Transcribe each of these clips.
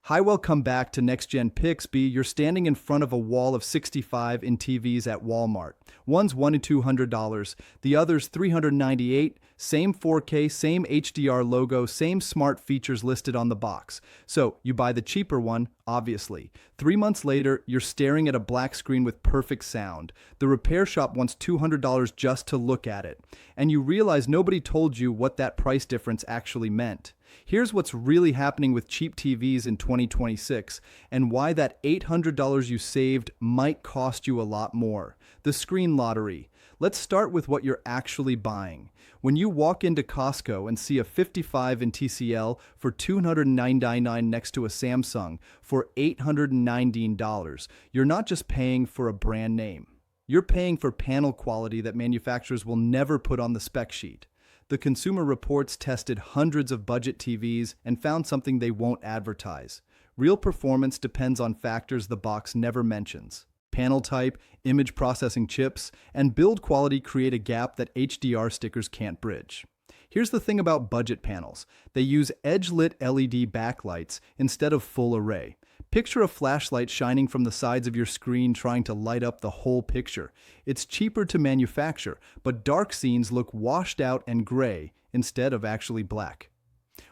Hi, welcome back to NextGen Pixby. You're standing in front of a wall of 65 in TVs at Walmart. One's $100 and $200, the other's $398. Same 4K, same HDR logo, same smart features listed on the box. So you buy the cheaper one, obviously. 3 months later, you're staring at a black screen with perfect sound. The repair shop wants $200 just to look at it. And you realize nobody told you what that price difference actually meant. Here's what's really happening with cheap TVs in 2026 and why that $800 you saved might cost you a lot more. The screen lottery. Let's start with what you're actually buying. When you walk into Costco and see a 55 in TCL for $299 next to a Samsung for $819, you're not just paying for a brand name. You're paying for panel quality that manufacturers will never put on the spec sheet. The Consumer Reports tested hundreds of budget TVs and found something they won't advertise. Real performance depends on factors the box never mentions. Panel type, image processing chips, and build quality create a gap that HDR stickers can't bridge. Here's the thing about budget panels. They use edge-lit LED backlights instead of full array. Picture a flashlight shining from the sides of your screen trying to light up the whole picture. It's cheaper to manufacture, but dark scenes look washed out and gray instead of actually black.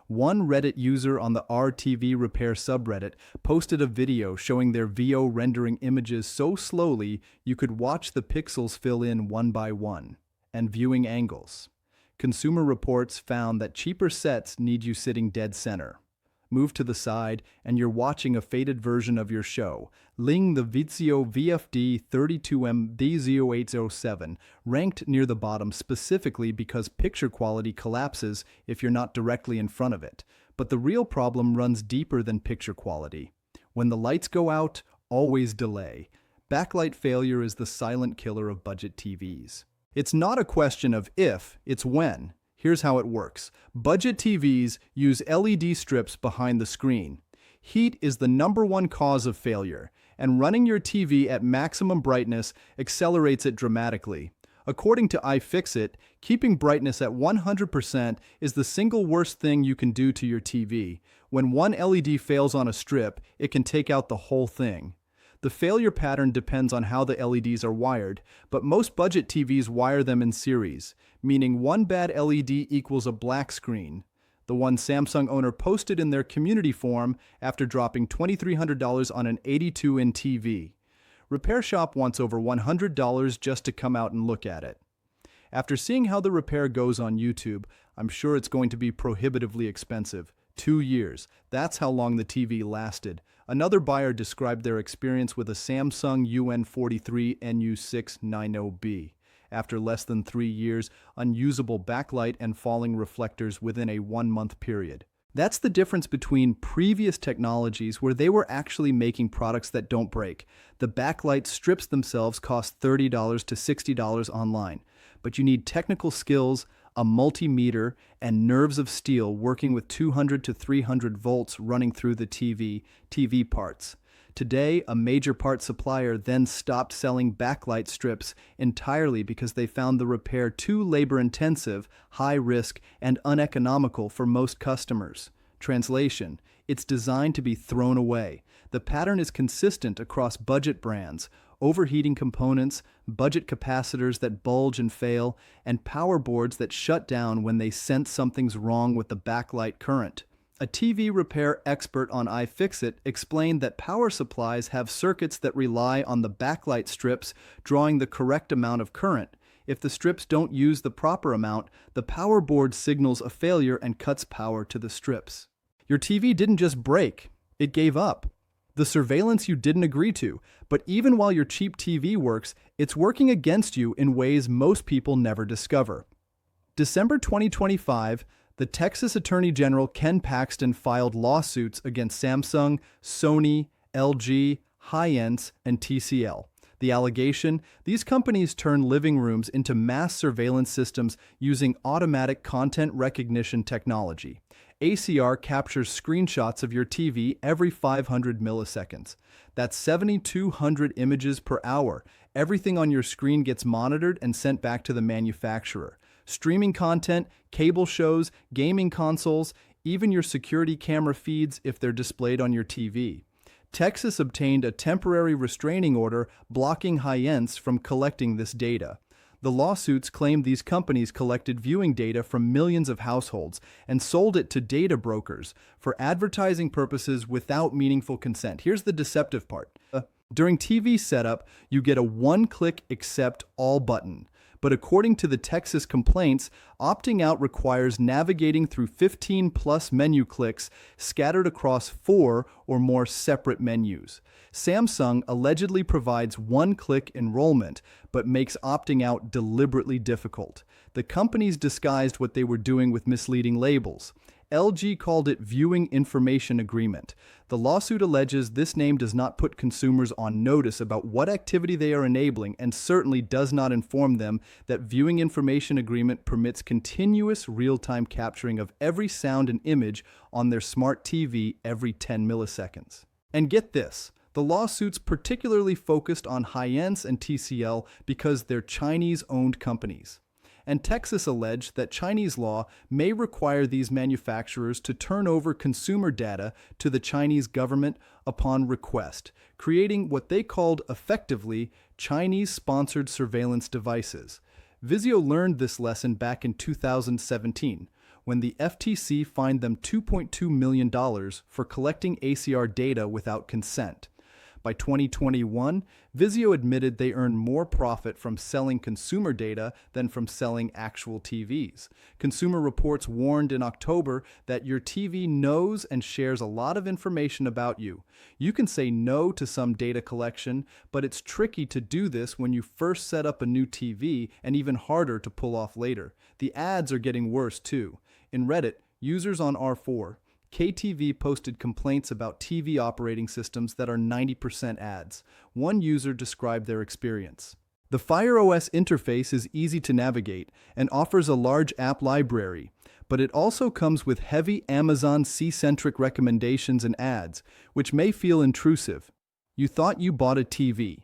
One Reddit user on the RTV Repair subreddit posted a video showing their VO rendering images so slowly you could watch the pixels fill in one by one, and viewing angles. Consumer Reports found that cheaper sets need you sitting dead center. Move to the side, and you're watching a faded version of your show. Ling the Vizio VFD 32M D0807 ranked near the bottom specifically because picture quality collapses if you're not directly in front of it. But the real problem runs deeper than picture quality. When the lights go out, always delay. Backlight failure is the silent killer of budget TVs. It's not a question of if, it's when. Here's how it works. Budget TVs use LED strips behind the screen. Heat is the #1 cause of failure, and running your TV at maximum brightness accelerates it dramatically. According to iFixit, keeping brightness at 100% is the single worst thing you can do to your TV. When one LED fails on a strip, it can take out the whole thing. The failure pattern depends on how the LEDs are wired, but most budget TVs wire them in series, meaning one bad LED equals a black screen. The one Samsung owner posted in their community forum after dropping $2,300 on an 82-inch TV. Repair shop wants over $100 just to come out and look at it. After seeing how the repair goes on YouTube, I'm sure it's going to be prohibitively expensive. 2 years. That's how long the TV lasted. Another buyer described their experience with a Samsung UN43 NU690B. After less than 3 years, unusable backlight and falling reflectors within a 1-month period. That's the difference between previous technologies where they were actually making products that don't break. The backlight strips themselves cost $30 to $60 online, but you need technical skills, a multimeter, and nerves of steel working with 200 to 300 volts running through the TV parts. Today, a major part supplier then stopped selling backlight strips entirely because they found the repair too labor-intensive, high-risk, and uneconomical for most customers. Translation: it's designed to be thrown away. The pattern is consistent across budget brands: overheating components, budget capacitors that bulge and fail, and power boards that shut down when they sense something's wrong with the backlight current. A TV repair expert on iFixit explained that power supplies have circuits that rely on the backlight strips drawing the correct amount of current. If the strips don't use the proper amount, the power board signals a failure and cuts power to the strips. Your TV didn't just break, it gave up. The surveillance you didn't agree to, but even while your cheap TV works, it's working against you in ways most people never discover. December 2025, the Texas Attorney General Ken Paxton filed lawsuits against Samsung, Sony, LG, Hisense, and TCL. The allegation: these companies turn living rooms into mass surveillance systems using automatic content recognition technology. ACR captures screenshots of your TV every 500 milliseconds. That's 7,200 images per hour. Everything on your screen gets monitored and sent back to the manufacturer. Streaming content, cable shows, gaming consoles, even your security camera feeds if they're displayed on your TV. Texas obtained a temporary restraining order blocking Hisense from collecting this data. The lawsuits claimed these companies collected viewing data from millions of households and sold it to data brokers for advertising purposes without meaningful consent. Here's the deceptive part. During TV setup, you get a one-click accept all button. But according to the Texas complaints, opting out requires navigating through 15-plus menu clicks scattered across 4 or more separate menus. Samsung allegedly provides one-click enrollment, but makes opting out deliberately difficult. The companies disguised what they were doing with misleading labels. LG called it Viewing Information Agreement. The lawsuit alleges this name does not put consumers on notice about what activity they are enabling and certainly does not inform them that Viewing Information Agreement permits continuous real-time capturing of every sound and image on their smart TV every 10 milliseconds. And get this, the lawsuits particularly focused on Hisense and TCL because they're Chinese-owned companies. And Texas alleged that Chinese law may require these manufacturers to turn over consumer data to the Chinese government upon request, creating what they called effectively Chinese-sponsored surveillance devices. Vizio learned this lesson back in 2017, when the FTC fined them $2.2 million for collecting ACR data without consent. By 2021, Vizio admitted they earned more profit from selling consumer data than from selling actual TVs. Consumer Reports warned in October that your TV knows and shares a lot of information about you. You can say no to some data collection, but it's tricky to do this when you first set up a new TV and even harder to pull off later. The ads are getting worse too. In Reddit, users on R4, KTV posted complaints about TV operating systems that are 90% ads. One user described their experience. The Fire OS interface is easy to navigate and offers a large app library, but it also comes with heavy Amazon C-centric recommendations and ads, which may feel intrusive. You thought you bought a TV.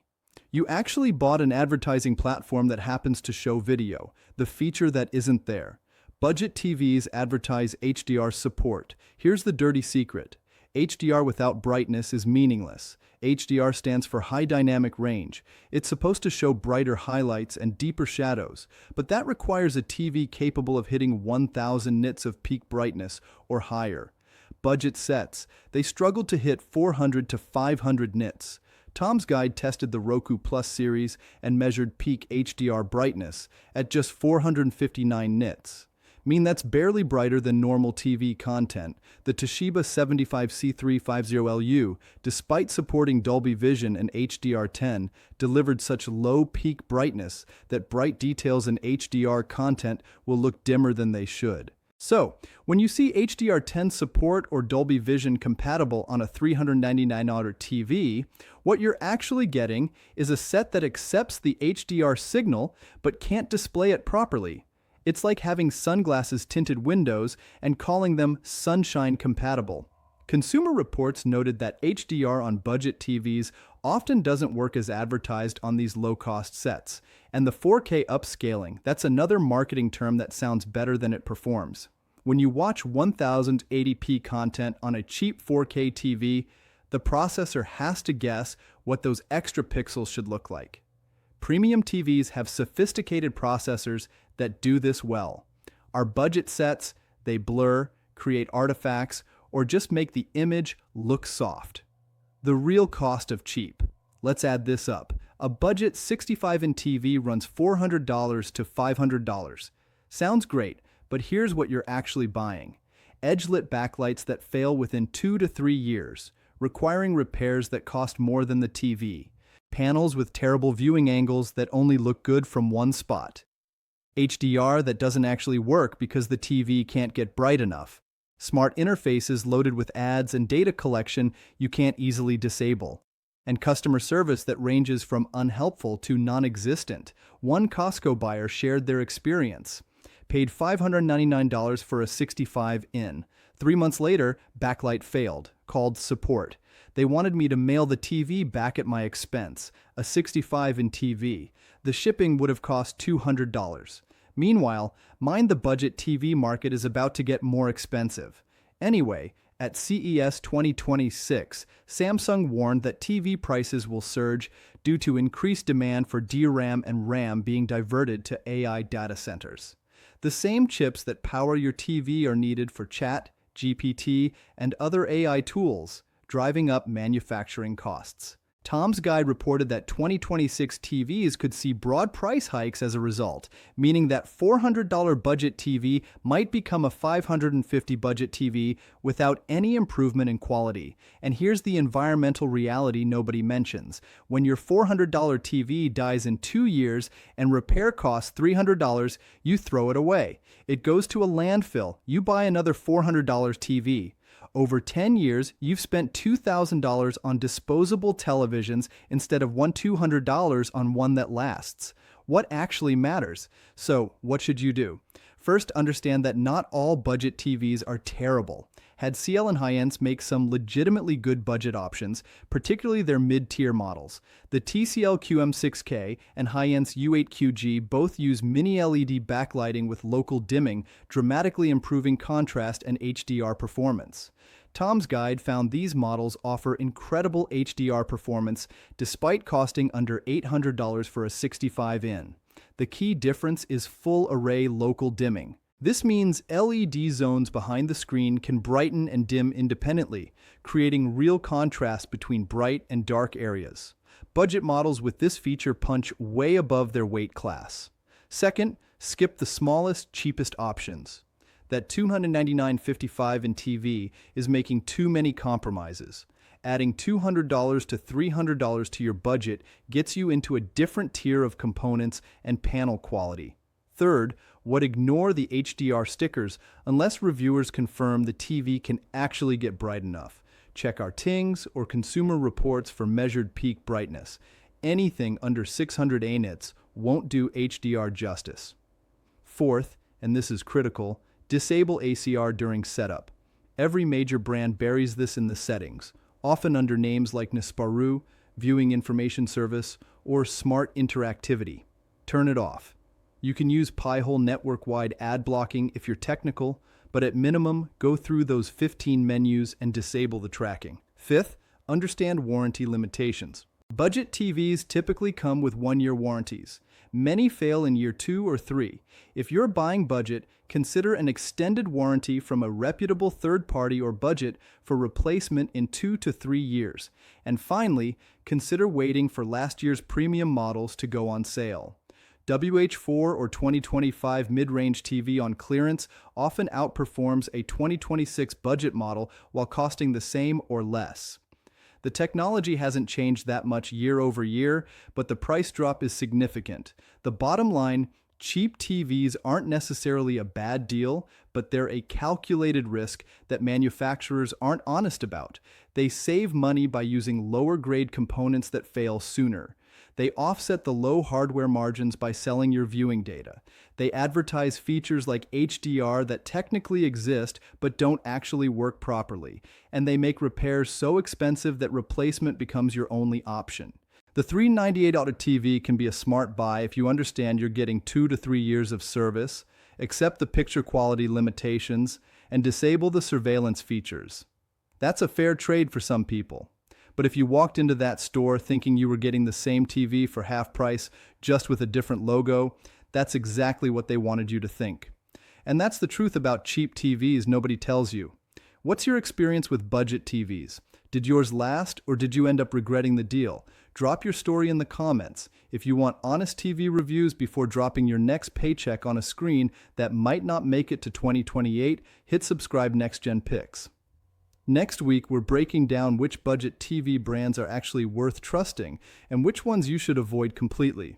You actually bought an advertising platform that happens to show video, the feature that isn't there. Budget TVs advertise HDR support. Here's the dirty secret. HDR without brightness is meaningless. HDR stands for high dynamic range. It's supposed to show brighter highlights and deeper shadows, but that requires a TV capable of hitting 1000 nits of peak brightness or higher. Budget sets. They struggled to hit 400 to 500 nits. Tom's Guide tested the Roku Plus series and measured peak HDR brightness at just 459 nits. That's barely brighter than normal TV content. The Toshiba 75C350LU, despite supporting Dolby Vision and HDR10, delivered such low peak brightness that bright details in HDR content will look dimmer than they should. So, when you see HDR10 support or Dolby Vision compatible on a $399 TV, what you're actually getting is a set that accepts the HDR signal but can't display it properly. It's like having sunglasses tinted windows and calling them sunshine compatible. Consumer Reports noted that HDR on budget TVs often doesn't work as advertised on these low-cost sets. And the 4K upscaling, that's another marketing term that sounds better than it performs. When you watch 1080p content on a cheap 4K TV, the processor has to guess what those extra pixels should look like. Premium TVs have sophisticated processors that do this well. Our budget sets, they blur, create artifacts, or just make the image look soft. The real cost of cheap. Let's add this up. A budget 65-inch TV runs $400 to $500. Sounds great, but here's what you're actually buying. Edge-lit backlights that fail within 2 to 3 years, requiring repairs that cost more than the TV. Panels with terrible viewing angles that only look good from one spot. HDR that doesn't actually work because the TV can't get bright enough. Smart interfaces loaded with ads and data collection you can't easily disable. And customer service that ranges from unhelpful to non-existent. One Costco buyer shared their experience. Paid $599 for a 65-in. 3 months later, backlight failed. Called support. They wanted me to mail the TV back at my expense, a 65-inch TV. The shipping would have cost $200. Meanwhile, mind the budget TV market is about to get more expensive. Anyway, at CES 2026, Samsung warned that TV prices will surge due to increased demand for DRAM and RAM being diverted to AI data centers. The same chips that power your TV are needed for chat, GPT, and other AI tools, driving up manufacturing costs. Tom's Guide reported that 2026 TVs could see broad price hikes as a result, meaning that $400 budget TV might become a $550 budget TV without any improvement in quality. And here's the environmental reality nobody mentions. When your $400 TV dies in 2 years and repair costs $300, you throw it away. It goes to a landfill. You buy another $400 TV. Over 10 years, you've spent $2,000 on disposable televisions instead of $200 on one that lasts. What actually matters? So, what should you do? First, understand that not all budget TVs are terrible. Had CL and Hynix make some legitimately good budget options, particularly their mid-tier models. The TCL QM6K and Hynix U8QG both use mini-LED backlighting with local dimming, dramatically improving contrast and HDR performance. Tom's Guide found these models offer incredible HDR performance despite costing under $800 for a 65-in. The key difference is full-array local dimming. This means LED zones behind the screen can brighten and dim independently, creating real contrast between bright and dark areas. Budget models with this feature punch way above their weight class. Second, skip the smallest, cheapest options. That $299.55 TV is making too many compromises. Adding $200 to $300 to your budget gets you into a different tier of components and panel quality. Third, ignore the HDR stickers unless reviewers confirm the TV can actually get bright enough. Check our Tings or Consumer Reports for measured peak brightness. Anything under 600 nits won't do HDR justice. Fourth, and this is critical, disable ACR during setup. Every major brand buries this in the settings, often under names like Nisparu, Viewing Information Service, or Smart Interactivity. Turn it off. You can use Pi-hole network-wide ad blocking if you're technical, but at minimum, go through those 15 menus and disable the tracking. Fifth, understand warranty limitations. Budget TVs typically come with 1-year warranties. Many fail in year 2 or 3. If you're buying budget, consider an extended warranty from a reputable third party or budget for replacement in 2 to 3 years. And finally, consider waiting for last year's premium models to go on sale. WH4 or 2025 mid-range TV on clearance often outperforms a 2026 budget model while costing the same or less. The technology hasn't changed that much year over year, but the price drop is significant. The bottom line, cheap TVs aren't necessarily a bad deal, but they're a calculated risk that manufacturers aren't honest about. They save money by using lower-grade components that fail sooner. They offset the low hardware margins by selling your viewing data. They advertise features like HDR that technically exist but don't actually work properly. And they make repairs so expensive that replacement becomes your only option. The $398 TV can be a smart buy if you understand you're getting 2 to 3 years of service, accept the picture quality limitations, and disable the surveillance features. That's a fair trade for some people. But if you walked into that store thinking you were getting the same TV for half price, just with a different logo, that's exactly what they wanted you to think. And that's the truth about cheap TVs nobody tells you. What's your experience with budget TVs? Did yours last, or did you end up regretting the deal? Drop your story in the comments. If you want honest TV reviews before dropping your next paycheck on a screen that might not make it to 2028, hit subscribe NextGen Picks. Next week, we're breaking down which budget TV brands are actually worth trusting and which ones you should avoid completely.